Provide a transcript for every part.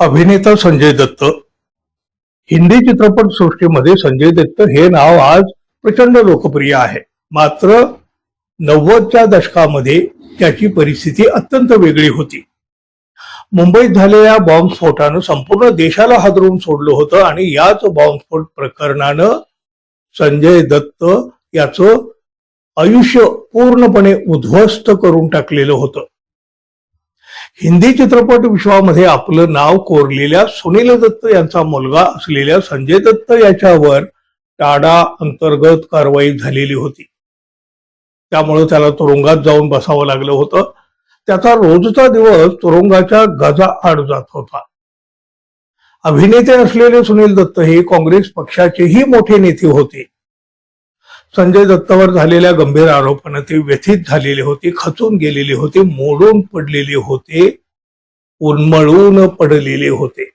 अभिनेता संजय दत्त. हिंदी चित्रपट सृष्टीमध्ये संजय दत्त हे नाव आज प्रचंड लोकप्रिय आहे. मात्र 90च्या दशकामध्ये त्याची परिस्थिती अत्यंत वेगळी होती. मुंबईत झालेल्या बॉम्बस्फोटानं संपूर्ण देशाला हादरवून सोडलं होतं आणि याच बॉम्बस्फोट प्रकरणानं संजय दत्त याचं आयुष्य पूर्णपणे उद्ध्वस्त करून टाकलेलं होतं. हिंदी चित्रपट विश्वामध्ये आपलं नाव कोरलेल्या सुनील दत्त यांचा मुलगा असलेल्या संजय दत्त याच्यावर टाडा अंतर्गत कारवाई झालेली होती. त्यामुळे त्याला तुरुंगात जाऊन बसावं लागलं होतं. त्याचा रोजचा दिवस तुरुंगाच्या गजाआड जात होता. अभिनेते असलेले सुनील दत्त हे काँग्रेस पक्षाचेही मोठे नेते होते. संजय दत्तावर झालेल्या गंभीर आरोपाने ते व्यथित झालेले होते, खचून गेलेले होते, मोडून पडलेले होते, उन्मळून पडलेले होते.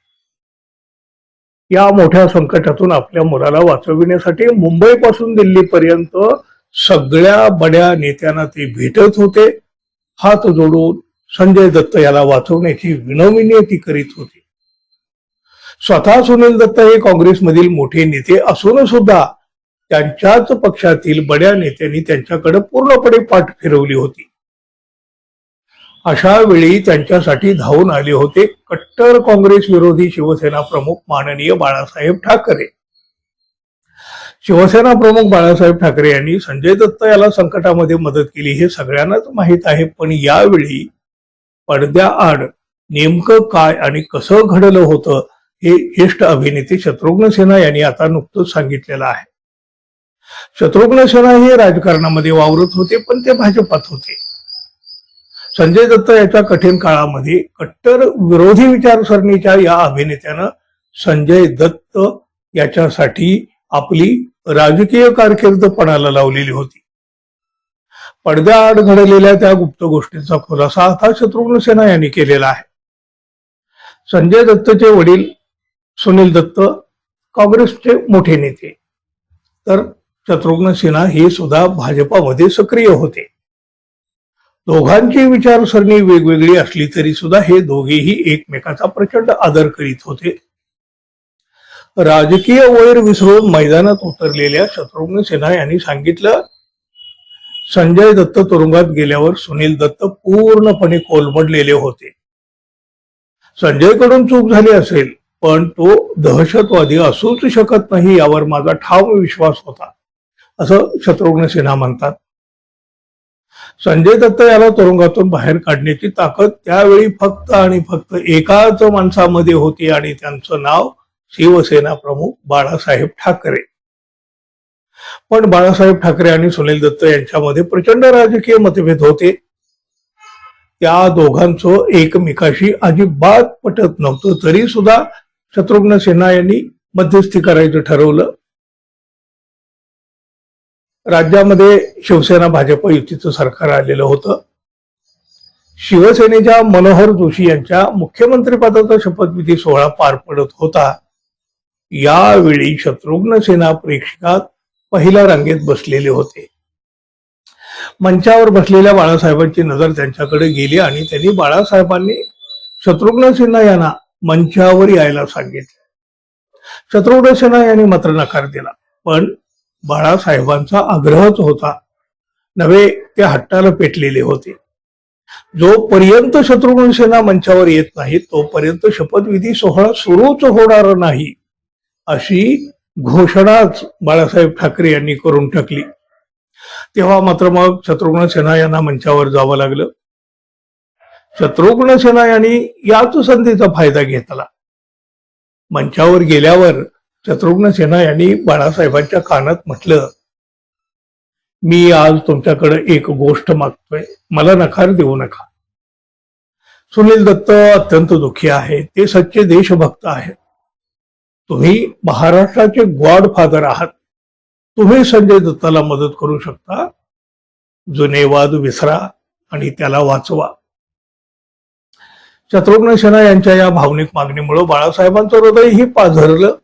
या मोठ्या संकटातून आपल्या मुलाला वाचविण्यासाठी मुंबईपासून दिल्लीपर्यंत सगळ्या बड्या नेत्यांना ते भेटत होते. हात जोडून संजय दत्त याला वाचवण्याची विनवणी करीत होते. स्वतः सुनील दत्त हे काँग्रेसमधील मोठे नेते असून सुद्धा त्यांच्याच पक्षातील बड्या नेत्यांनी त्यांच्याकडे पूर्णपणे पाठ फिरवली होती. अशा वेळी त्यांच्यासाठी धावून आले होते कट्टर काँग्रेस विरोधी शिवसेना प्रमुख माननीय बाळासाहेब ठाकरे. शिवसेना प्रमुख बाळासाहेब ठाकरे यांनी संजय दत्त याला संकटामध्ये मदत केली हे सगळ्यांनाच माहीत आहे. पण यावेळी पडद्याआड नेमकं काय आणि कसं घडलं होतं हे ज्येष्ठ अभिनेते शत्रुघ्न सिन्हा यांनी आता नुकतंच सांगितलेलं आहे. शत्रुघ्न सिन्हा हे राजकारणामध्ये वावरत होते, पण ते भाजपात होते. संजय दत्त याच्या कठीण काळामध्ये कट्टर विरोधी विचारसरणीच्या या अभिनेत्यानं संजय दत्त याच्यासाठी आपली राजकीय कारकीर्द पणाला लावलेली होती. पडद्याआड घडलेल्या त्या गुप्त गोष्टींचा खुलासा आता शत्रुघ्न सिन्हा यांनी केलेला आहे. संजय दत्तचे वडील सुनील दत्त काँग्रेसचे मोठे नेते, तर शत्रुघ्न सिन्हा हे सुद्धा भाजपामध्ये सक्रिय होते. दोघांची विचारसरणी वेगवेगळी असली तरी सुद्धा हे दोघेही एकमेकाचा प्रचंड आदर करीत होते. राजकीय वैर विसरून मैदानात उतरलेल्या शत्रुघ्न सिन्हा यांनी सांगितलं, संजय दत्त तुरुंगात गेल्यावर सुनील दत्त पूर्णपणे कोलमडलेले होते. संजयकडून चूक झाली असेल, पण तो दहशतवादी असूच शकत नाही यावर माझा ठाम विश्वास होता, असं शत्रुघ्न सिन्हा म्हणतात. संजय दत्त याला तुरुंगातून बाहेर काढण्याची ताकद त्यावेळी फक्त आणि फक्त एकाच माणसामध्ये होती आणि त्यांचं नाव शिवसेना प्रमुख बाळासाहेब ठाकरे. पण बाळासाहेब ठाकरे आणि सुनील दत्त यांच्यामध्ये प्रचंड राजकीय मतभेद होते. त्या दोघांचं एकमेकाशी अजिबात पटत नव्हतं. तरी सुद्धा शत्रुघ्न सिन्हा यांनी मध्यस्थी करायचं ठरवलं. राज्यामध्ये शिवसेना भाजप युतीचं सरकार आलेलं होतं. शिवसेनेच्या मनोहर जोशी यांच्या मुख्यमंत्रीपदाचा शपथविधी सोहळा पार पडत होता. यावेळी शत्रुघ्न सिन्हा प्रेक्षकात पहिल्या रांगेत बसलेले होते. मंचावर बसलेल्या बाळासाहेबांची नजर त्यांच्याकडे गेली आणि त्यांनी बाळासाहेबांनी शत्रुघ्न सिन्हा यांना मंचावर यायला सांगितले. शत्रुघ्न सिन्हा यांनी मात्र नकार दिला. पण बाळासाहेबांचा आग्रहच होता नव्हे, ते हट्टाला पेटलेले होते. जोपर्यंत शत्रुघ्न सिन्हा मंचावर येत नाही तोपर्यंत शपथविधी सोहळा सुरूच होणार नाही, अशी घोषणाच बाळासाहेब ठाकरे यांनी करून टाकली. तेव्हा मात्र मग शत्रुघ्न सिन्हा यांना मंचावर जावं लागलं. शत्रुघ्न सिन्हा यांनी याच संधीचा फायदा घेतला. मंचावर गेल्यावर शत्रुघ्न सिन्हा यांनी बाळासाहेबांच्या कानात म्हटलं, मी आज तुमच्याकडे एक गोष्ट मागतोय, मला नकार देऊ नका. सुनील दत्त अत्यंत दुःखी आहे, ते सच्चे देशभक्त आहेत. तुम्ही महाराष्ट्राचे गॉडफादर आहात. तुम्ही संजय दत्ताला मदत करू शकता. जुने वाद विसरा आणि त्याला वाचवा. शत्रुघ्न सिन्हा यांच्या या भावनिक मागणीमुळे बाळासाहेबांचं हृदयही पाझरलं.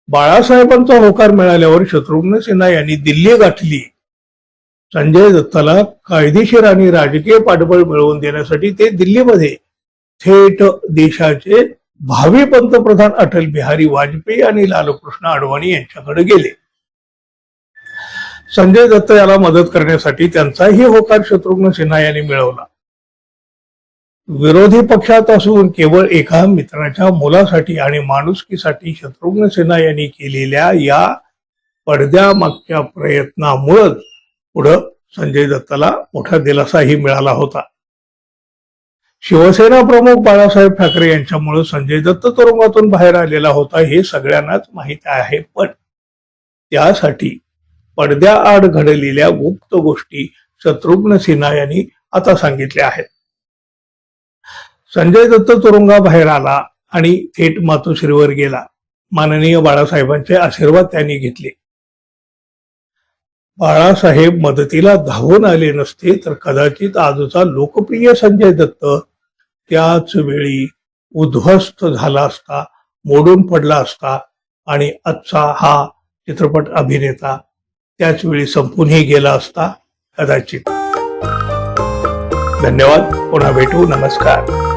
बाळासाहेबांचा होकार मिळाल्यावर शत्रुघ्न सिन्हा यांनी दिल्ली गाठली. संजय दत्ताला कायदेशीर आणि राजकीय पाठबळ मिळवून देण्यासाठी ते दिल्लीमध्ये थेट देशाचे भावी पंतप्रधान अटल बिहारी वाजपेयी आणि लालकृष्ण अडवाणी यांच्याकडे गेले. संजय दत्त याला मदत करण्यासाठी त्यांचाही होकार शत्रुघ्न सिन्हा यांनी मिळवला. विरोधी पक्षात असून केवळ एका मित्राच्या मुलासाठी आणि माणुसकीसाठी शत्रुघ्न सिन्हा यांनी केलेल्या या पडद्यामागच्या प्रयत्नामुळेच पुढं संजय दत्ताला मोठा दिलासाही मिळाला होता. शिवसेना प्रमुख बाळासाहेब ठाकरे यांच्यामुळे संजय दत्त तुरुंगातून बाहेर आलेला होता हे सगळ्यांनाच माहिती आहे. पण त्यासाठी पडद्याआड घडलेल्या गुप्त गोष्टी शत्रुघ्न सिन्हा यांनी आता सांगितल्या आहेत. संजय दत्त तुरुंगाबाहेर आला आणि थेट मातोश्रीवर गेला. माननीय बाळासाहेबांचे आशीर्वाद त्यांनी घेतले. बाळासाहेब मदतीला धावून आले नसते तर कदाचित आजचा लोकप्रिय संजय दत्त त्याच वेळी उद्ध्वस्त झाला असता, मोडून पडला असता आणि आजचा हा चित्रपट अभिनेता त्याच वेळी संपूनही गेला असता कदाचित. धन्यवाद. पुन्हा भेटू. नमस्कार.